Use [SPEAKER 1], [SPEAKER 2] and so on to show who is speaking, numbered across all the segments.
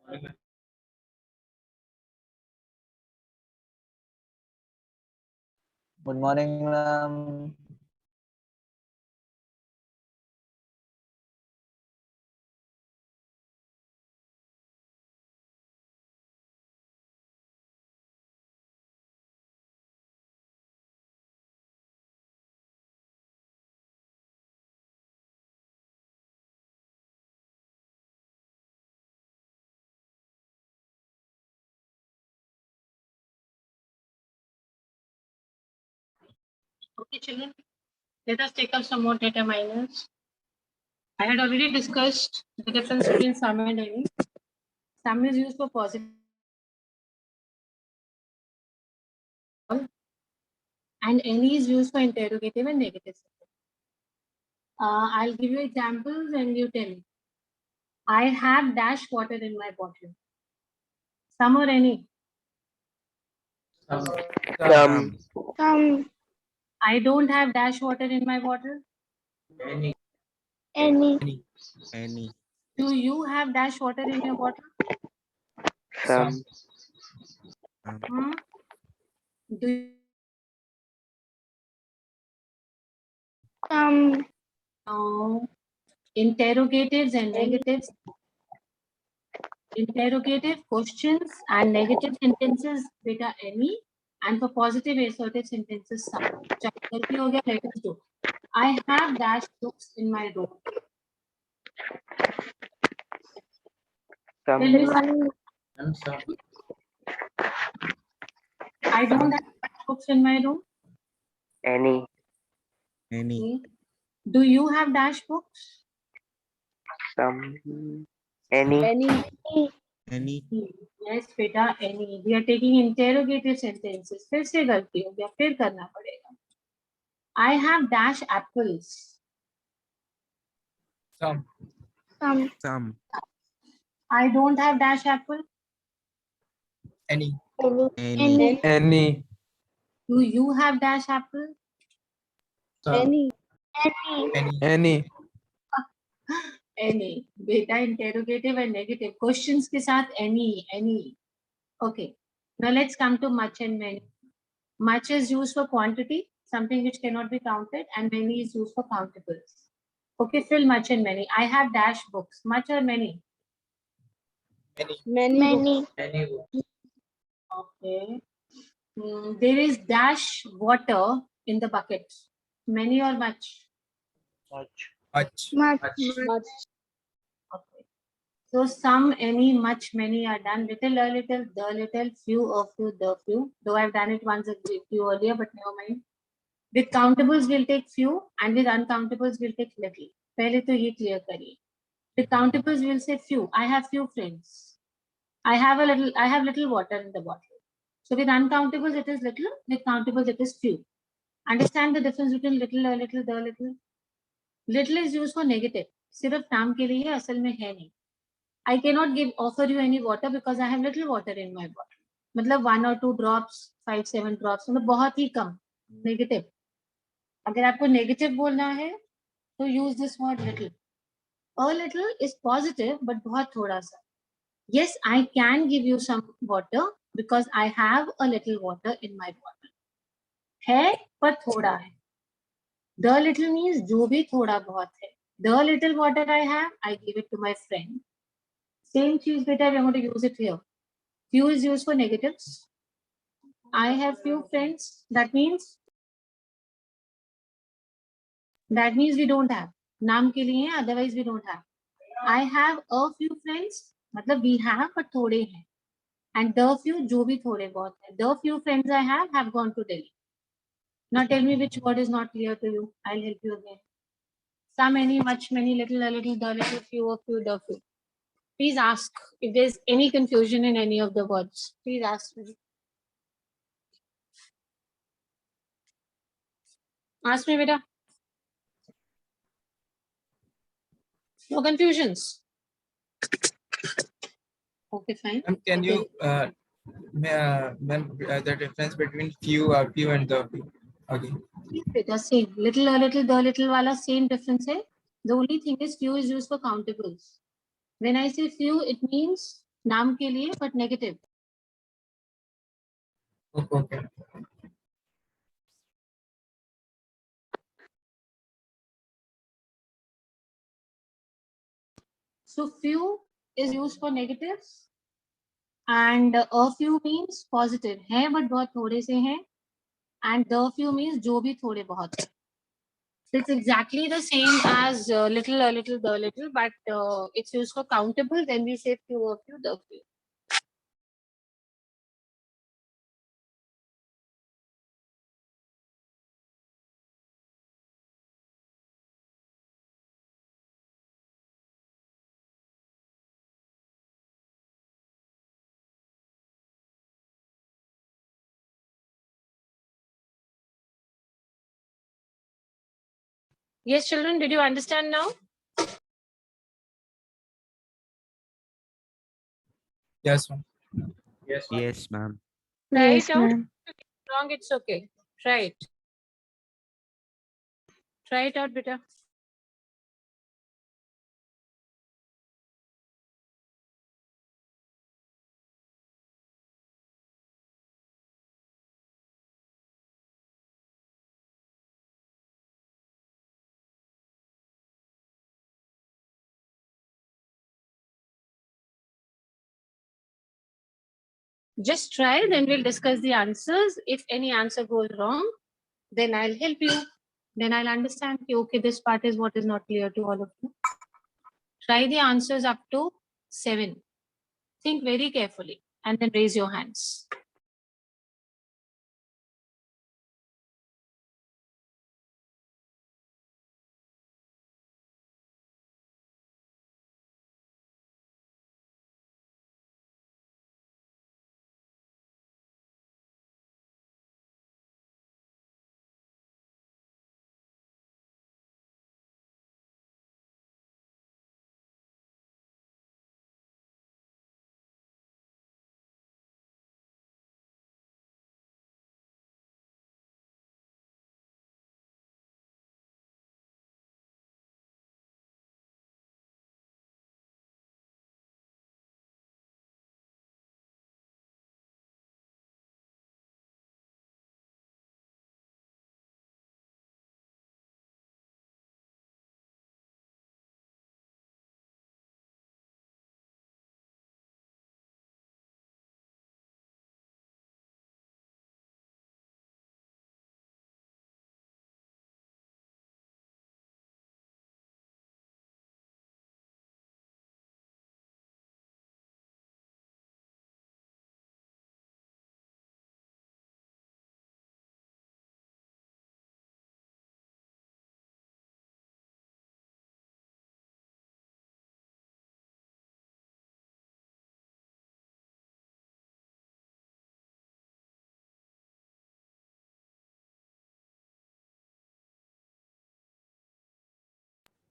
[SPEAKER 1] Good morning, ma'am.
[SPEAKER 2] Okay, children, let us take up some more data minors. I had already discussed the difference between sum and any. Sum is used for positive and any is used for interrogative and negative. I'll give you examples and you tell me. I have dash water in my bottle. Sum or any?
[SPEAKER 3] Some.
[SPEAKER 2] I don't have dash water in my bottle.
[SPEAKER 3] Any.
[SPEAKER 2] Do you have dash water in your bottle?
[SPEAKER 3] Some.
[SPEAKER 2] Hmm? Do you? No. Interrogatives and negatives. Interrogative questions and negative sentences beta any, and for positive assertive sentences some. Jaldi ho gaya, let us do. I have dash books in my room.
[SPEAKER 3] Some.
[SPEAKER 2] I don't have dash books in my room.
[SPEAKER 3] Any.
[SPEAKER 2] Do you have dash books?
[SPEAKER 3] Some. Any.
[SPEAKER 2] Yes, beta any. We are taking interrogative sentences. फिर से गलती हो गया, फिर करना पड़ेगा. I have dash apples.
[SPEAKER 1] Some.
[SPEAKER 2] I don't have dash apple.
[SPEAKER 1] Any.
[SPEAKER 3] Any.
[SPEAKER 2] Do you have dash apple?
[SPEAKER 1] Some. Any.
[SPEAKER 2] Any. Beta interrogative and negative. Questions के साथ any. Okay. Now let's come to much and many. Much is used for quantity, something which cannot be counted, and many is used for countables. Okay, fill much and many. I have dash books. Much or many?
[SPEAKER 1] Many.
[SPEAKER 2] Okay. There is dash water in the bucket. Many or much?
[SPEAKER 1] Much.
[SPEAKER 2] Okay. So some, any, much, many are done. Little, a little, the little, few, a few, the few. Though I've done it once a few earlier, but never mind. With countables, we'll take few, and with uncountables, we'll take little. पहले तो ये clear करिए. With countables, we'll say few. I have few friends. I have little water in the bottle. So with uncountables, it is little. With countables, it is few. Understand the difference between little, a little, the little? Little is used for negative. सिर्फ नाम के लिए असल में है नहीं. I cannot offer you any water because I have little water in my bottle. मतलब 1 or 2 drops, 5, 7 drops, मतलब बहुत ही कम. Negative. अगर आपको negative बोलना है, तो use this word little. A little is positive, but बहुत थोड़ा सा. Yes, I can give you some water because I have a little water in my bottle. है पर थोड़ा है. The little means जो भी थोड़ा बहुत है. The little water I have, I give it to my friend. Same cheese beta, we are going to use it here. Few is used for negatives. I have few friends. That means we don't have. नाम के लिए, otherwise we don't have. I have a few friends. मतलब we have but थोड़े हैं. And the few जो भी थोड़े बहुत हैं. The few friends I have gone to Delhi. Now tell me which word is not clear to you. I'll help you again. Some, many, much, many, little, a little, the little, few, a few, the few. Please ask if there's any confusion in any of the words. Please ask me. Ask me, beta. No confusions. Okay, fine.
[SPEAKER 1] Can you the difference between few and the few? Okay.
[SPEAKER 2] Beta, same. Little, a little, the little wala, same difference hai. The only thing is few is used for countables. When I say few, it means नाम के लिए but negative.
[SPEAKER 1] Okay.
[SPEAKER 2] So few is used for negatives and a few means positive है but बहुत थोड़े से हैं and the few means जो भी थोड़े बहुत हैं. So it's exactly the same as little, a little, the little, but it's used for countable. Then we say few, a few, the few. Yes, children, did you understand now?
[SPEAKER 1] Yes, ma'am.
[SPEAKER 4] Yes, ma'am.
[SPEAKER 2] Try
[SPEAKER 5] Yes,
[SPEAKER 2] it out.
[SPEAKER 5] ma'am.
[SPEAKER 2] If it's wrong, it's okay. Try it. Try it out, beta. Just try, then we'll discuss the answers. If any answer goes wrong, then I'll help you. Then I'll understand. Okay, this part is what is not clear to all of you. Try the answers up to 7. Think very carefully and then raise your hands.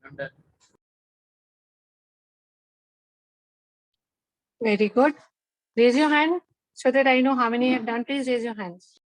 [SPEAKER 1] I'm done.
[SPEAKER 2] Very good. Raise your hand so that I know how many have done. Please raise your hands.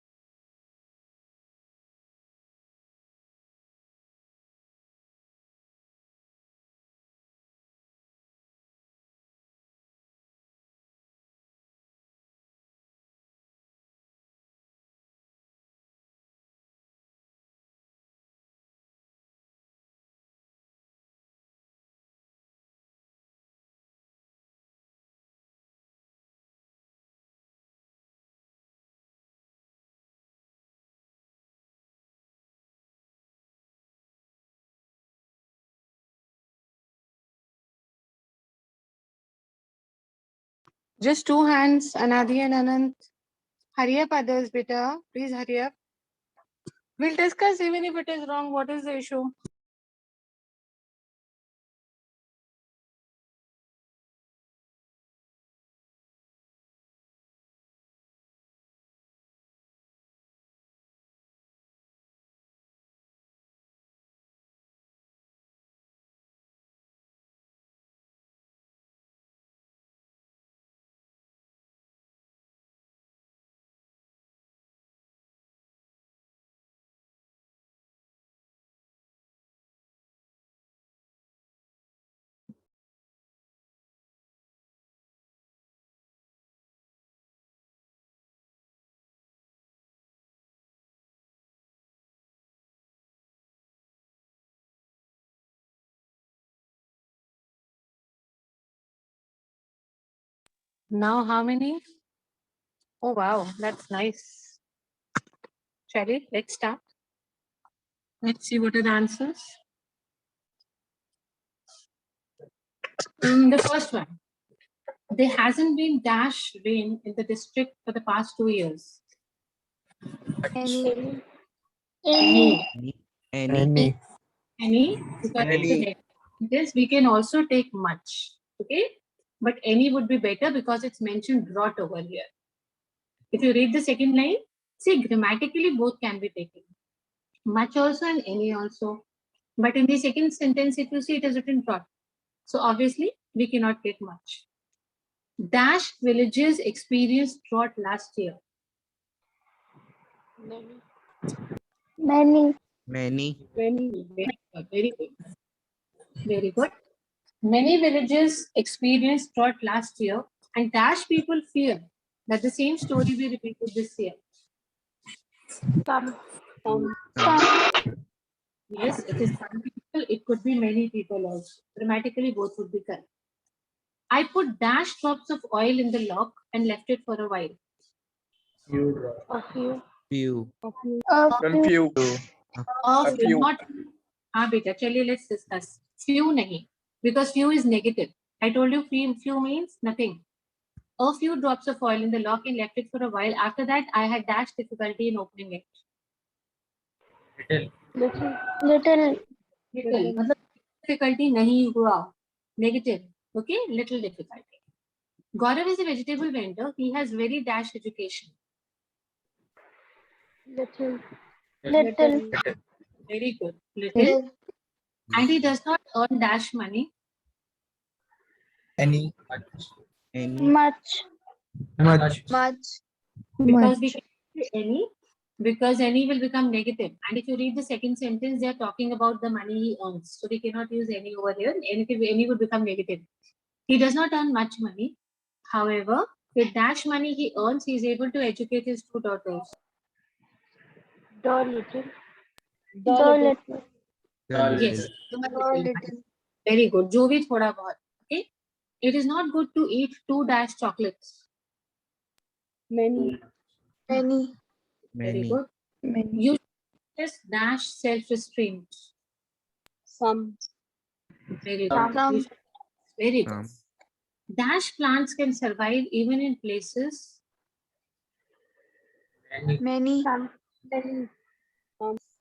[SPEAKER 2] Just 2 hands, Anadi and Anant. Hurry up, others, beta. Please hurry up. We'll discuss even if it is wrong. What is the issue? Now how many? Oh wow, that's nice. Shall we? Let's start. Let's see what are the answers. The first one. There hasn't been dash rain in the district for the past 2 years.
[SPEAKER 5] Any.
[SPEAKER 2] Any.
[SPEAKER 4] Any.
[SPEAKER 2] Any. Because
[SPEAKER 1] Any.
[SPEAKER 2] this we can also take much. Okay. But any would be better because it's mentioned drought over here. If you read the second line, see grammatically both can be taken. Much also and any also. But in the second sentence, if you see it is written drought. So obviously we cannot take much. Dash villages experienced drought last year.
[SPEAKER 5] Many.
[SPEAKER 4] Many.
[SPEAKER 2] Very good. Very good. Very good. Many villages experienced drought last year, and dash people fear that the same story be repeated this year.
[SPEAKER 5] Some.
[SPEAKER 2] Yes, it is some people, it could be many people also. Grammatically, both would be correct. I put dash drops of oil in the lock and left it for a while.
[SPEAKER 5] A few.
[SPEAKER 4] Few.
[SPEAKER 1] Few.
[SPEAKER 2] A
[SPEAKER 1] few.
[SPEAKER 2] not. Beta, chaliye, let's discuss. Few nahi, because few is negative. I told you few means nothing. A few drops of oil in the lock and left it for a while. After that, I had dash difficulty in opening it.
[SPEAKER 1] Little.
[SPEAKER 5] Little.
[SPEAKER 2] Little. मतलब difficulty नहीं हुआ. Negative. Okay, little difficulty. Gaurav is a vegetable vendor. He has very dash education.
[SPEAKER 5] Little.
[SPEAKER 2] Very good. Little. And he does not earn dash money.
[SPEAKER 1] Any.
[SPEAKER 4] Any.
[SPEAKER 5] Much.
[SPEAKER 2] Because we can say any. Because any will become negative. And if you read the second sentence, they are talking about the money he earns. So we cannot use any over here. Any would become negative. He does not earn much money. However, with dash money he earns, he is able to educate his 2 daughters.
[SPEAKER 5] Little.
[SPEAKER 2] Yes. Very good. जो भी थोड़ा बहुत. Okay. It is not good to eat 2 dash chocolates.
[SPEAKER 5] Many.
[SPEAKER 2] Very good. You just dash self-restraint.
[SPEAKER 5] Some.
[SPEAKER 2] Very good. Very good. Dash plants can survive even in places.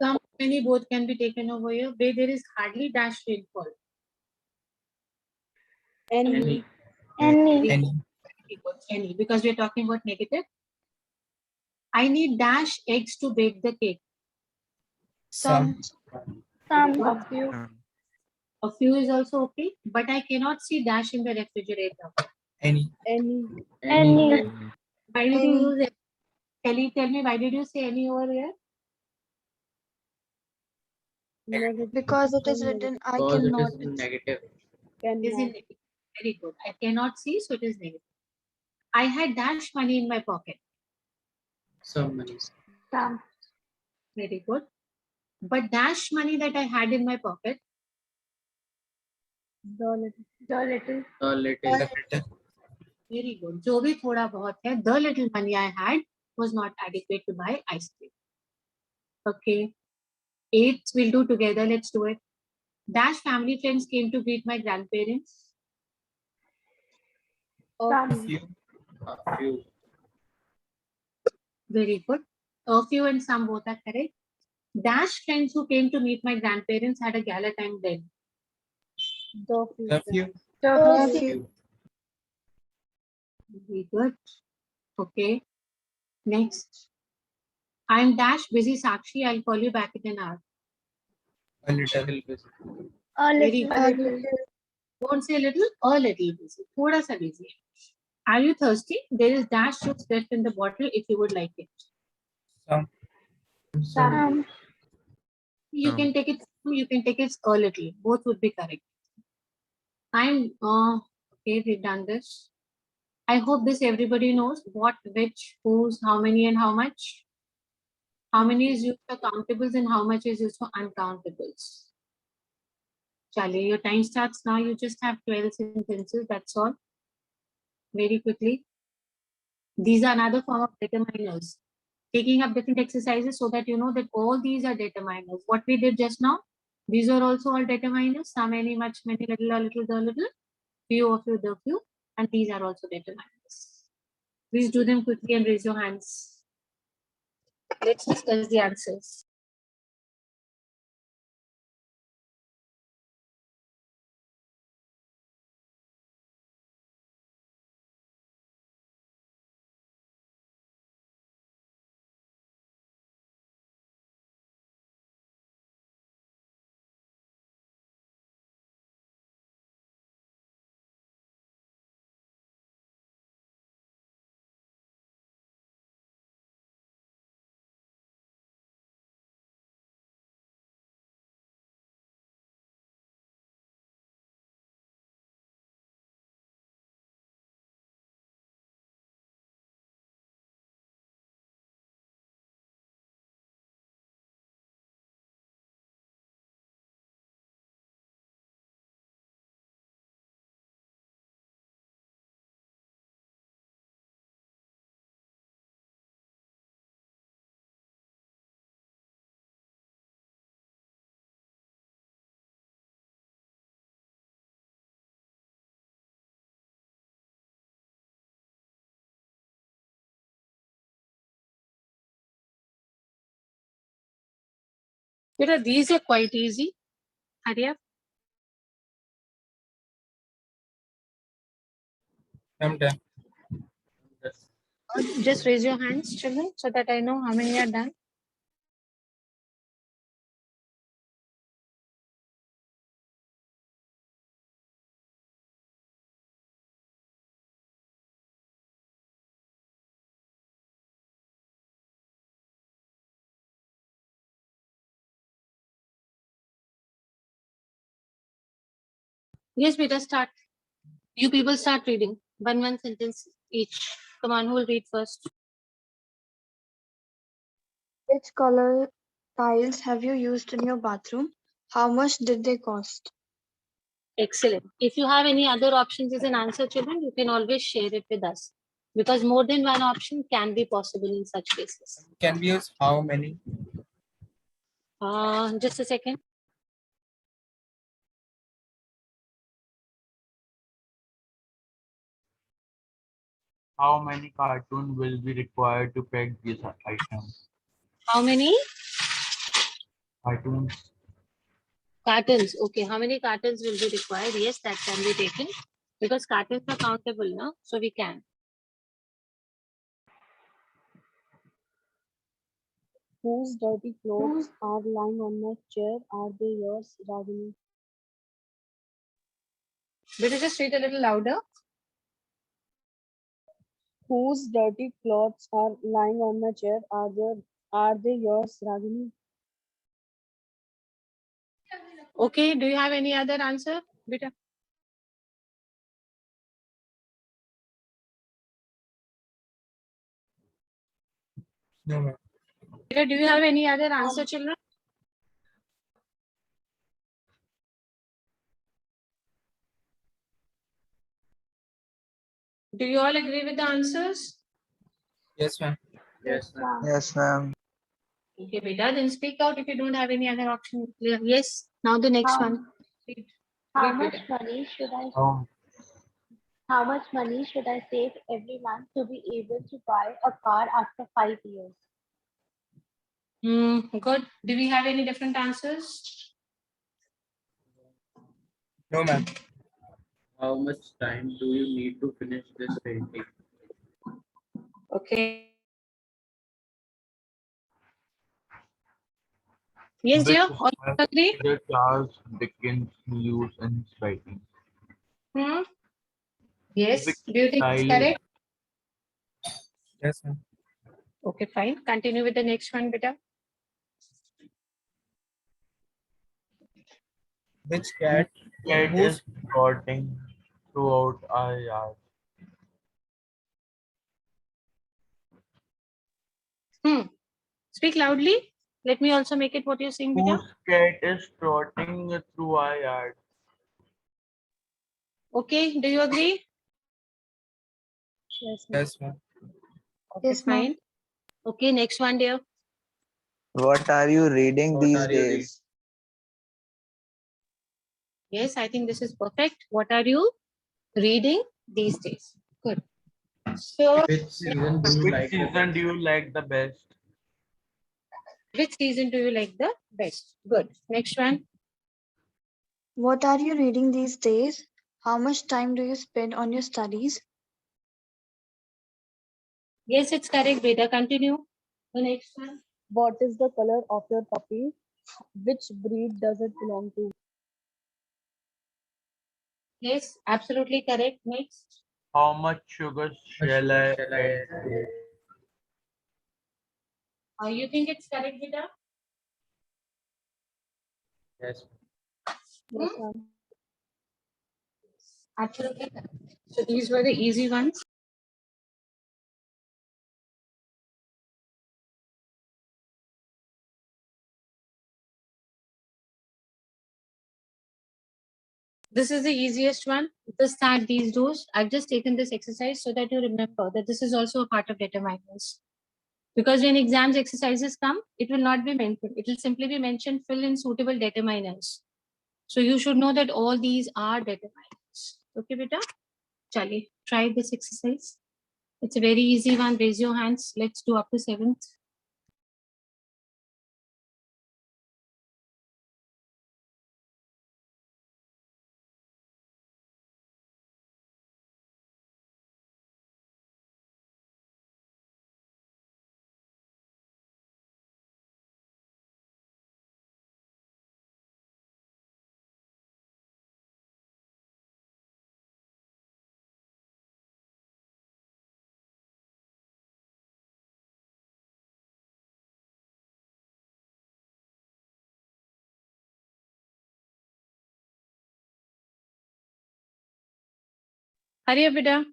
[SPEAKER 2] Some, many, both can be taken over here where there is hardly dash rainfall.
[SPEAKER 5] Any.
[SPEAKER 2] Any, because we are talking about negative. I need dash eggs to bake the cake.
[SPEAKER 1] Some.
[SPEAKER 5] A few.
[SPEAKER 2] A few is also okay, but I cannot see dash in the refrigerator.
[SPEAKER 1] Any.
[SPEAKER 2] Why did you use it? Kelly, tell me, why did you say any over here?
[SPEAKER 5] Because it is written, I cannot.
[SPEAKER 2] It is in negative. Very good. I cannot see, so it is negative. I had dash money in my pocket.
[SPEAKER 1] Some money.
[SPEAKER 2] Very good. But dash money that I had in my pocket.
[SPEAKER 5] The little.
[SPEAKER 2] Very good. जो भी थोड़ा बहुत है, the little money I had was not adequate to buy ice cream. Okay. 8 we'll do together. Let's do it. Dash family friends came to greet my grandparents.
[SPEAKER 1] Few.
[SPEAKER 2] Very good. A few and some both are correct. Dash friends who came to meet my grandparents had a gala time then.
[SPEAKER 1] Few.
[SPEAKER 2] Very good. Okay. Next. I'm dash busy, Sakshi. I'll call you back in an hour.
[SPEAKER 1] A little.
[SPEAKER 2] Very good. Don't say a little, a little busy. Thoda sa busy. Are you thirsty? There is dash juice left in the bottle if you would like it.
[SPEAKER 1] Some.
[SPEAKER 2] You can take it, you can take it a little. Both would be correct. I'm, okay, we've done this. I hope this everybody knows what, which, whose, how many and how much. How many is used for countables and how much is used for uncountables. Charlie, your time starts now. You just have 12 sentences, that's all. very quickly. These are another form of determiners. Taking up different exercises so that you know that all these are determiners. What we did just now, these are also all determiners. Some, any, much, many, little, a little, the little, few of you, the few, and these are also determiners. Please do them quickly and raise your hands. Let's discuss the answers. These are quite easy. Hurry up.
[SPEAKER 1] I'm done.
[SPEAKER 2] Just raise your hands, children, so that I know how many are done. Yes, beta, start. You people start reading. One sentence each. Come on, who will read first?
[SPEAKER 5] Which color tiles have you used in your bathroom? How much did they cost?
[SPEAKER 2] Excellent. If you have any other options as an answer, children, you can always share it with us. Because more than one option can be possible in such cases.
[SPEAKER 1] Can we use how many?
[SPEAKER 2] Just a second.
[SPEAKER 6] How many cartoons will be required to pack this item?
[SPEAKER 2] How many?
[SPEAKER 6] Cartoons.
[SPEAKER 2] Cartons. Okay, how many cartons will be required? Yes, that can be taken. Because cartons are countable, no? So we can.
[SPEAKER 7] Whose dirty clothes are lying on my chair? Are they yours, Ragini?
[SPEAKER 2] Will you just read a little louder?
[SPEAKER 7] Whose dirty clothes are lying on my chair? Are they yours, Ragini?
[SPEAKER 2] Okay, do you have any other answer, beta?
[SPEAKER 1] No, ma'am.
[SPEAKER 2] Beta, do you have any other answer, children? Do you all agree with the answers?
[SPEAKER 1] Yes, ma'am.
[SPEAKER 3] Yes, ma'am.
[SPEAKER 4] Yes, ma'am.
[SPEAKER 2] Okay, beta, then speak out if you don't have any other option. Clear? Yes. Now the next one. Read.
[SPEAKER 8] How
[SPEAKER 2] Read,
[SPEAKER 8] much
[SPEAKER 2] beta.
[SPEAKER 8] money should I
[SPEAKER 6] Oh,
[SPEAKER 8] how much money should I save every month to be able to buy a car after 5 years?
[SPEAKER 2] Good. Do we have any different answers?
[SPEAKER 1] No, ma'am.
[SPEAKER 3] How much time do you need to finish this painting?
[SPEAKER 2] Okay. Yes,
[SPEAKER 6] which
[SPEAKER 2] dear. All agree?
[SPEAKER 6] did Charles Dickens use in his writing?
[SPEAKER 2] Yes.
[SPEAKER 6] Which
[SPEAKER 2] Do you think it's
[SPEAKER 6] style-
[SPEAKER 2] correct?
[SPEAKER 1] Yes, ma'am.
[SPEAKER 2] Okay, fine. Continue with the next one, beta.
[SPEAKER 1] Which cat?
[SPEAKER 6] Cat
[SPEAKER 1] Whose-
[SPEAKER 6] is trotting throughout our yard.
[SPEAKER 2] Speak loudly. Let me also make it what you're saying, beta.
[SPEAKER 6] Whose cat is trotting through our yard?
[SPEAKER 2] Okay, do you agree?
[SPEAKER 7] Yes, ma'am.
[SPEAKER 1] Yes, ma'am.
[SPEAKER 2] Okay,
[SPEAKER 5] Yes, ma'am.
[SPEAKER 2] fine. Okay, next one, dear.
[SPEAKER 9] What are you reading
[SPEAKER 3] What
[SPEAKER 9] these
[SPEAKER 3] are you reading?
[SPEAKER 9] days?
[SPEAKER 2] Yes, I think this is perfect. What are you reading these days? Good. So,
[SPEAKER 3] Which season do you
[SPEAKER 6] Which
[SPEAKER 3] like the
[SPEAKER 6] season do
[SPEAKER 3] best?
[SPEAKER 6] you like the best?
[SPEAKER 2] which season do you like the best? Good. Next one.
[SPEAKER 5] What are you reading these days? How much time do you spend on your studies?
[SPEAKER 2] Yes, it's correct, Beta. Continue. The next one.
[SPEAKER 7] What is the color of your puppy? Which breed does it belong to?
[SPEAKER 2] Yes, absolutely correct. Next.
[SPEAKER 6] How much sugar shall I add?
[SPEAKER 2] You think it's correct, Beta?
[SPEAKER 3] Yes.
[SPEAKER 7] Yes, ma'am.
[SPEAKER 2] Absolutely correct. So these were the easy ones. This is the easiest one. The start these do's. I've just taken this exercise so that you remember that this is also a part of determinants. Because when exams exercises come, it will not be mentioned. It will simply be mentioned fill in suitable determinants. So you should know that all these are determinants. Okay, beta? Chali, try this exercise. It's a very easy one. Raise your hands. Let's do up to 7th. Hurry up, beta.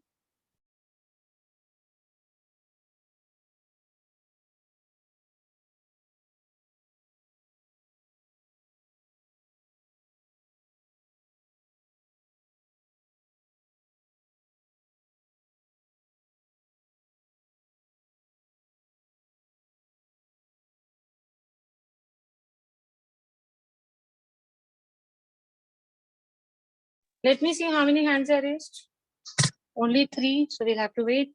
[SPEAKER 2] Let me see how many hands are raised. Only 3, so we'll have to wait.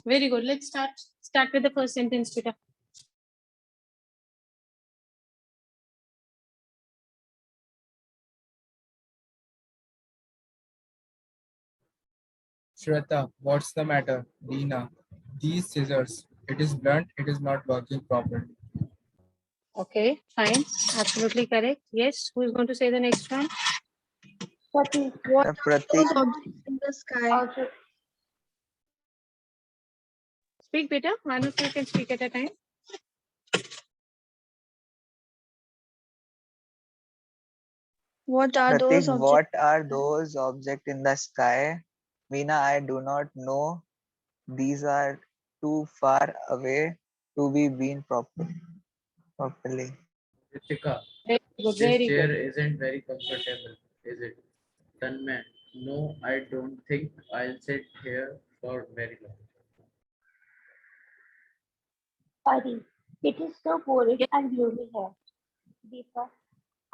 [SPEAKER 2] Very good. Let's start. Start with the first sentence, beta.
[SPEAKER 1] Shweta, what's the matter? Dina, these scissors. It is blunt. It is not working properly.
[SPEAKER 2] Okay, fine. Absolutely correct. Yes. Who is going to say the next one?
[SPEAKER 8] Pratik,
[SPEAKER 5] What are
[SPEAKER 9] Pratik,
[SPEAKER 5] those objects in the sky?
[SPEAKER 8] also
[SPEAKER 2] Speak, beta. One of you can speak at a time.
[SPEAKER 5] What are
[SPEAKER 9] Pratik,
[SPEAKER 5] those objects?
[SPEAKER 9] what are those objects in the sky? Meena, I do not know. These are too far away to be being properly.
[SPEAKER 3] Ritika,
[SPEAKER 2] Very good.
[SPEAKER 3] this
[SPEAKER 2] Very
[SPEAKER 3] chair
[SPEAKER 2] good.
[SPEAKER 3] isn't very comfortable, is it? Tanman, no, I don't think I'll sit here for very long.
[SPEAKER 8] Pari. It is so boring and gloomy here. Deepak,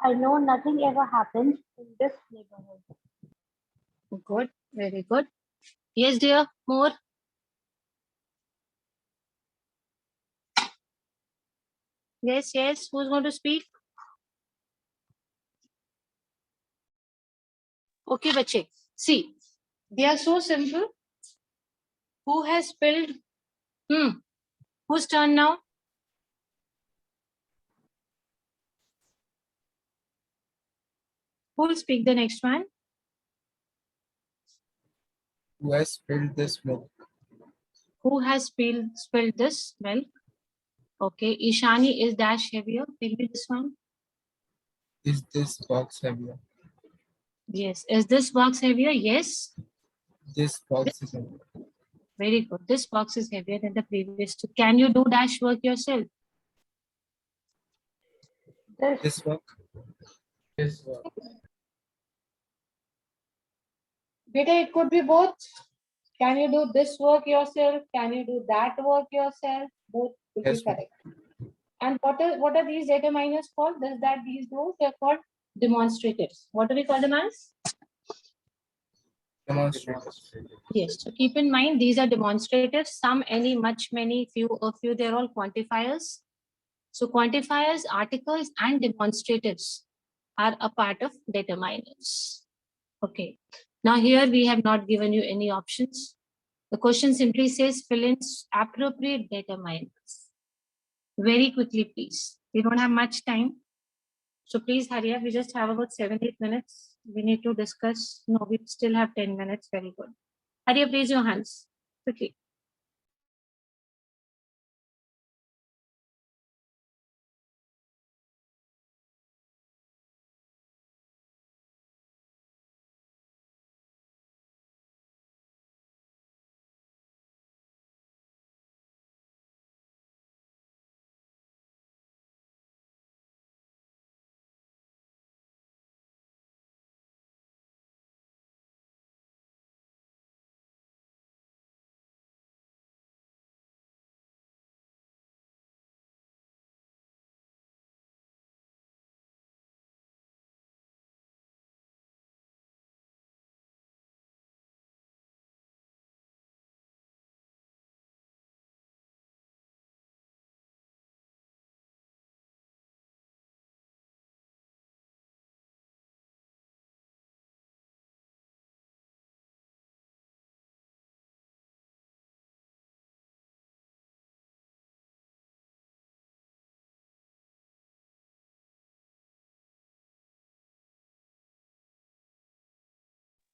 [SPEAKER 8] I know nothing ever happens in this neighborhood.
[SPEAKER 2] Good. Very good. Yes, dear. More. Yes, yes. Who's going to speak? Okay, bache. See, they are so simple. Who has spelled? Whose turn now? Who will speak the next one?
[SPEAKER 1] Who has spilled this milk?
[SPEAKER 2] Who has spilled this milk? Okay, Ishani is dash heavier. Tell me this one.
[SPEAKER 1] Is this box heavier?
[SPEAKER 2] Yes. Is this box heavier? Yes.
[SPEAKER 1] This box is heavier.
[SPEAKER 2] Very good. This box is heavier than the previous two. Can you do dash work yourself?
[SPEAKER 1] This work?
[SPEAKER 3] This work.
[SPEAKER 2] Beta, it could be both. Can you do this work yourself? Can you do that work yourself? Both will
[SPEAKER 1] Yes,
[SPEAKER 2] be correct. And what are these determiners called? Does that these do? They're called demonstratives. What do we call them as?
[SPEAKER 1] Demonstrators.
[SPEAKER 2] Yes. So keep in mind these are demonstratives. Some, any, much, many, few, a few. They're all quantifiers. So quantifiers, articles, and demonstratives are a part of determiners. Okay. Now here we have not given you any options. The question simply says fill in appropriate determiners. Very quickly, please. We don't have much time. So please hurry up. We just have about 7-8 minutes. We need to discuss. No, we still have 10 minutes. Very good. Hurry up, raise your hands quickly.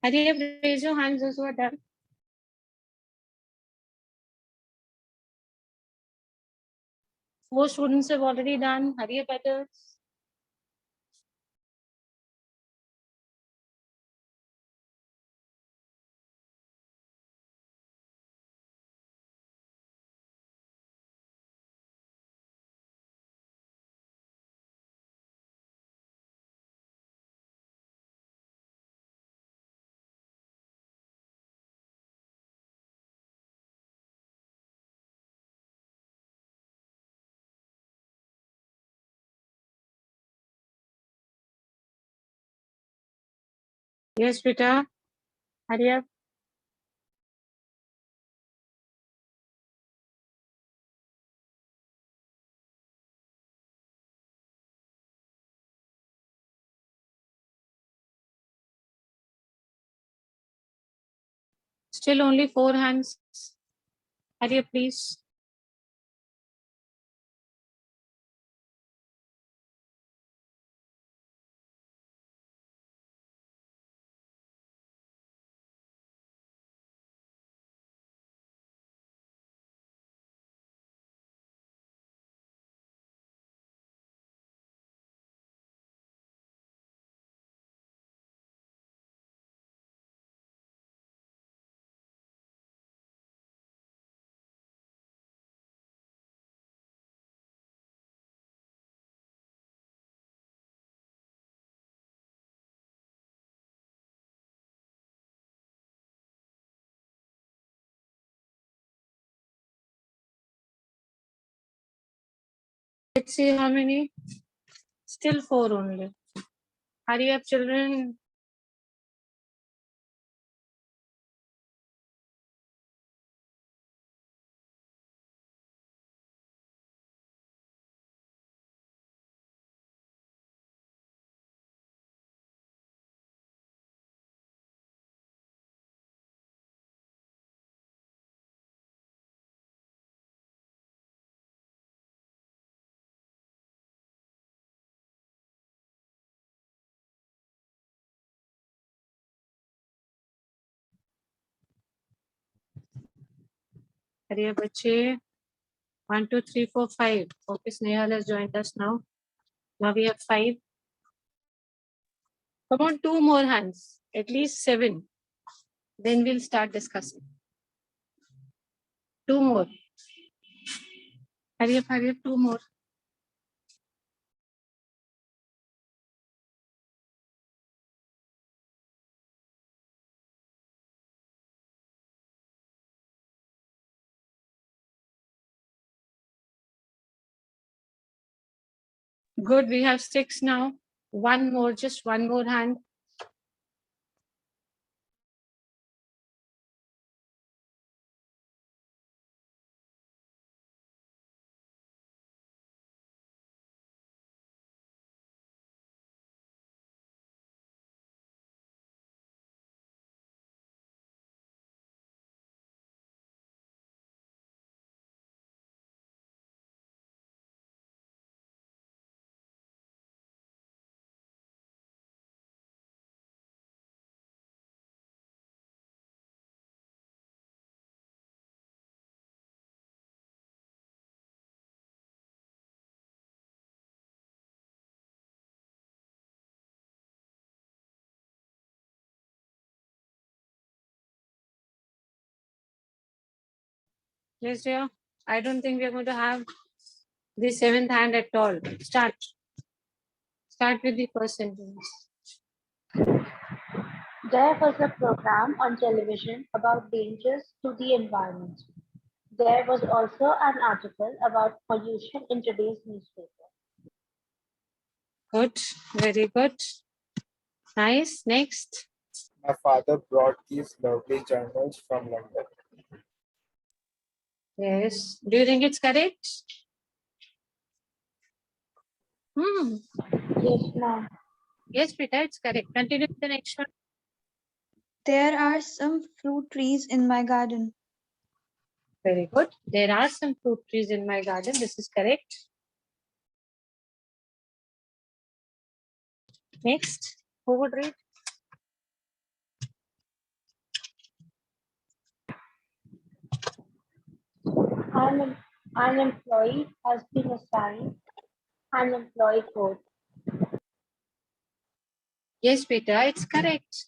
[SPEAKER 2] Hurry up, raise your hands those who are done. 4 students have already done. Hurry up, others. Yes, Rita. Hurry up. Still only 4 hands. Hurry up, please. Let's see how many. Still 4 only. Hurry up, children. Hurry up, bache. 1, 2, 3, 4, 5. Okay, Snehal has joined us now. Now we have 5. Come on, 2 more hands. At least 7. Then we'll start discussing. 2 more. Hurry up, 2 more. Good, we have 6 now. 1 more, just 1 more hand. Yes, dear. I don't think we are going to have the 7th hand at all. Start. Start with the first sentence.
[SPEAKER 8] There was a program on television about dangers to the environment. There was also an article about pollution in today's newspaper.
[SPEAKER 2] Good, very good. Nice. Next.
[SPEAKER 1] My father brought these lovely journals from London.
[SPEAKER 2] Yes. Do you think it's correct?
[SPEAKER 8] Yes, ma'am.
[SPEAKER 2] Yes, Peter, it's correct. Continue with the next one.
[SPEAKER 5] There are some fruit trees in my garden.
[SPEAKER 2] Very good. There are some fruit trees in my garden. This is correct. Next. Who would read?
[SPEAKER 8] An employee has been assigned an employee code.
[SPEAKER 2] Yes, Peter, it's correct.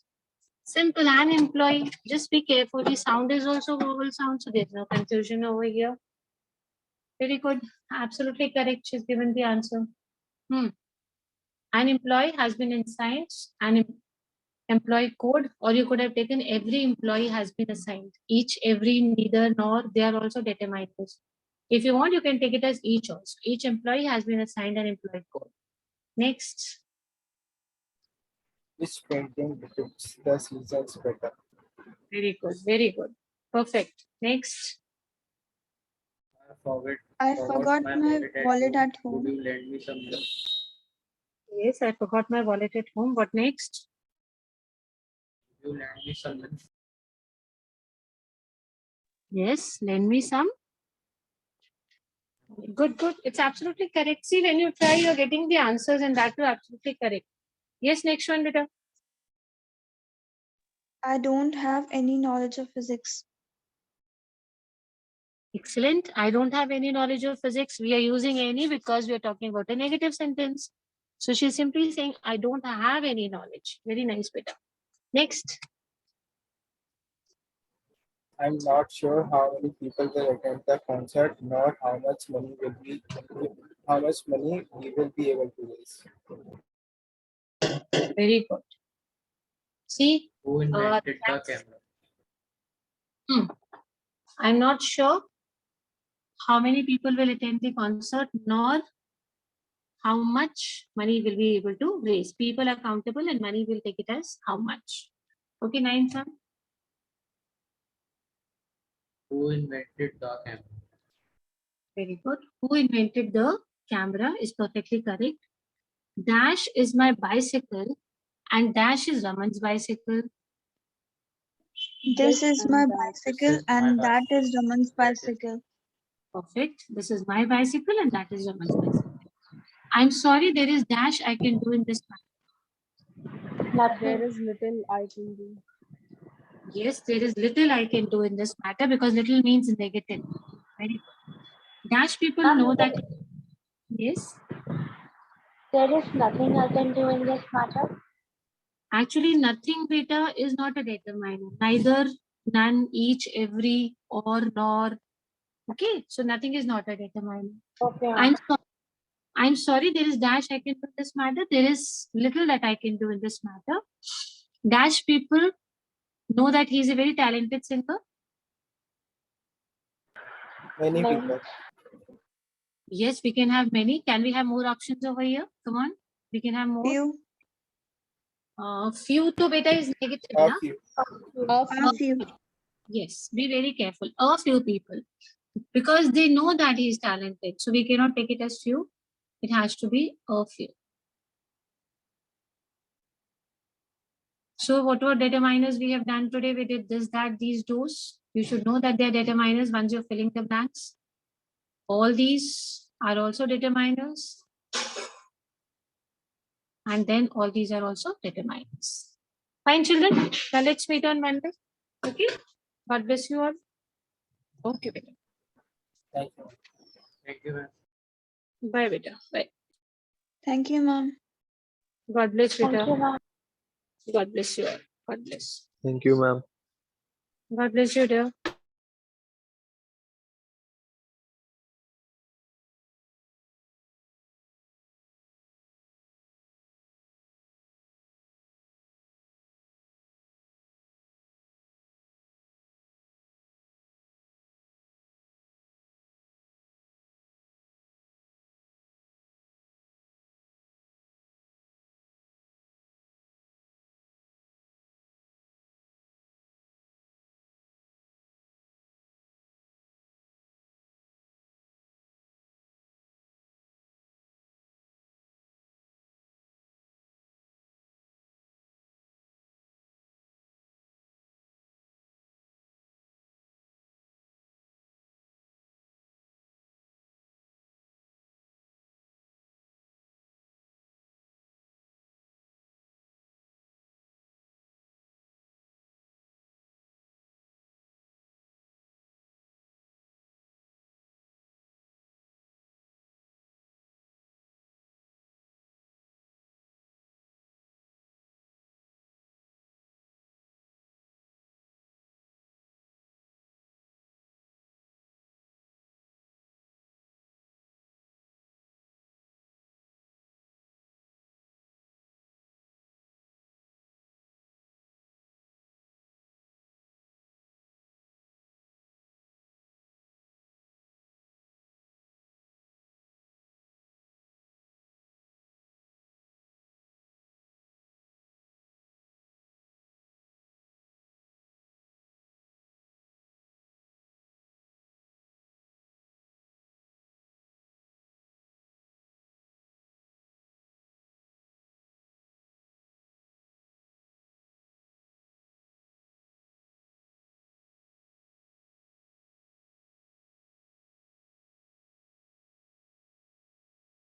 [SPEAKER 2] Simple, an employee. Just be careful. The sound is also vowel sound, so there's no confusion over here. Very good. Absolutely correct. She's given the answer. An employee has been assigned an employee code, or you could have taken every employee has been assigned. Each, every, neither, nor, they are also determiners. If you want, you can take it as each also. Each employee has been assigned an employee code. Next.
[SPEAKER 1] Which painting depicts the seasons better?
[SPEAKER 2] Very good. Very good. Perfect. Next.
[SPEAKER 5] I forgot my wallet at
[SPEAKER 3] Would
[SPEAKER 5] home.
[SPEAKER 3] you lend me some money?
[SPEAKER 2] Yes, I forgot my wallet at home. What next?
[SPEAKER 3] Would you lend me some money?
[SPEAKER 2] Yes, lend me some. Good, good. It's absolutely correct. See, when you try, you're getting the answers, and that too absolutely correct. Yes, next one, beta.
[SPEAKER 5] I don't have any knowledge of physics.
[SPEAKER 2] Excellent. I don't have any knowledge of physics. We are using any because we are talking about a negative sentence. So she's simply saying, I don't have any knowledge. Very nice, beta. Next.
[SPEAKER 1] I'm not sure how many people will attend the concert, nor how much money we will be able to raise.
[SPEAKER 2] Very good. See,
[SPEAKER 3] Who invented the camera?
[SPEAKER 2] I'm not sure how many people will attend the concert, nor how much money will be able to raise. People are countable and money will take it as how much. Okay, 9, son.
[SPEAKER 3] Who invented the camera?
[SPEAKER 2] Very good. Who invented the camera is perfectly correct. Dash is my bicycle and dash is Raman's bicycle.
[SPEAKER 5] This is my bicycle and that is Raman's bicycle.
[SPEAKER 2] Perfect. This is my bicycle and that is Raman's bicycle. I'm sorry, there is dash I can do in this.
[SPEAKER 7] There is little I can do.
[SPEAKER 2] Yes, there is little I can do in this matter because little means negative. Very good. Dash people know that. Yes.
[SPEAKER 8] There is nothing I can do in this matter.
[SPEAKER 2] Actually, nothing beta is not a determiner. Neither, none, each, every, or, nor. Okay, so nothing is not a determiner.
[SPEAKER 8] Okay,
[SPEAKER 2] I'm
[SPEAKER 8] ma'am.
[SPEAKER 2] I'm sorry, there is dash I can do in this matter. There is little that I can do in this matter. Dash people know that he is a very talented singer.
[SPEAKER 1] Many
[SPEAKER 8] Many.
[SPEAKER 1] people.
[SPEAKER 2] Yes, we can have many. Can we have more options over here? Come on, we can have more.
[SPEAKER 5] Few.
[SPEAKER 2] Few to beta is negative,
[SPEAKER 1] A
[SPEAKER 2] na?
[SPEAKER 1] few.
[SPEAKER 5] A few.
[SPEAKER 2] Yes, be very careful. A few people, because they know that he is talented. So we cannot take it as few. It has to be a few. So whatever determiners we have done today, we did this, that, these, those. You should know that they are determiners once you're filling the blanks. All these are also determiners. And then all these are also determiners. Fine, children. Now let's meet on Monday. Okay. God bless you all. Okay, beta.
[SPEAKER 1] Thank you.
[SPEAKER 3] Thank you, ma'am.
[SPEAKER 2] Bye, beta. Bye.
[SPEAKER 5] Thank you, ma'am.
[SPEAKER 2] God bless,
[SPEAKER 8] Thank
[SPEAKER 2] beta.
[SPEAKER 8] you, ma'am.
[SPEAKER 2] God bless you all. God bless.
[SPEAKER 10] Thank you, ma'am.
[SPEAKER 2] God bless you, dear.